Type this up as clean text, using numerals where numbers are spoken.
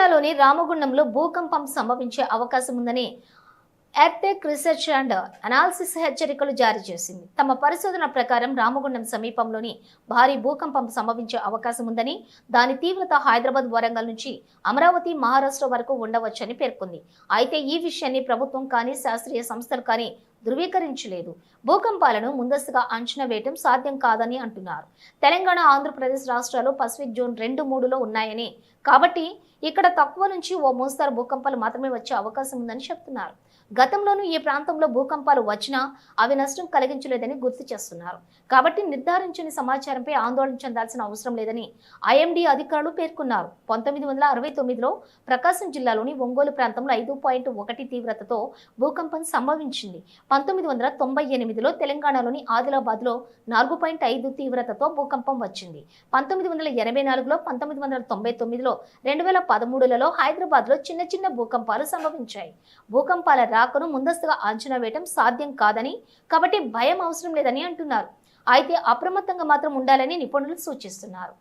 తెలంగాణలోని రామగుండంలో భూకంపం సంభవించే అవకాశం ఉందని ఎర్త్క్వేక్ రీసెర్చ్ అండ్ అనాలిసిస్ హెచ్చరికలు జారీ చేసింది. తమ పరిశోధన ప్రకారం రామగుండం సమీపంలోని భారీ భూకంపం సంభవించే అవకాశం ఉందని, దాని తీవ్రత హైదరాబాద్, వరంగల్ నుంచి అమరావతి, మహారాష్ట్ర వరకు ఉండవచ్చని పేర్కొంది. అయితే ఈ విషయాన్ని ప్రభుత్వం కానీ, శాస్త్రీయ సంస్థలు కానీ ధృవీకరించలేదు. భూకంపాలను ముందస్తుగా అంచనా వేయటం సాధ్యం కాదని అంటున్నారు. తెలంగాణ, ఆంధ్రప్రదేశ్ రాష్ట్రాలు పసిఫిక్ జోన్ 2-3లో ఉన్నాయని, కాబట్టి ఇక్కడ తక్కువ నుంచి ఓ మోస్తరు భూకంపాలు మాత్రమే వచ్చే అవకాశం ఉందని చెప్తున్నారు. గతంలోనూ ఈ ప్రాంతంలో భూకంపాలు వచ్చినా అవి నష్టం కలిగించలేదని గుర్తు చేస్తున్నారు. కాబట్టి నిర్ధారించని సమాచారంపై ఆందోళన చెందాల్సిన అవసరం లేదని ఐఎండీ అధికారులు పేర్కొన్నారు. 1969లో ప్రకాశం జిల్లాలోని ఒంగోలు ప్రాంతంలో 5.1 తీవ్రతతో భూకంపం సంభవించింది. 1998లో తెలంగాణలోని ఆదిలాబాద్లో 4.5 తీవ్రతతో భూకంపం వచ్చింది. 1984లో, 1999లో, 2013లలో హైదరాబాద్లో చిన్న చిన్న భూకంపాలు సంభవించాయి. భూకంపాల రాకను ముందస్తుగా అంచనా వేయటం సాధ్యం కాదని, కాబట్టి భయం అవసరం లేదని అంటున్నారు. అయితే అప్రమత్తంగా మాత్రం ఉండాలని నిపుణులు సూచిస్తున్నారు.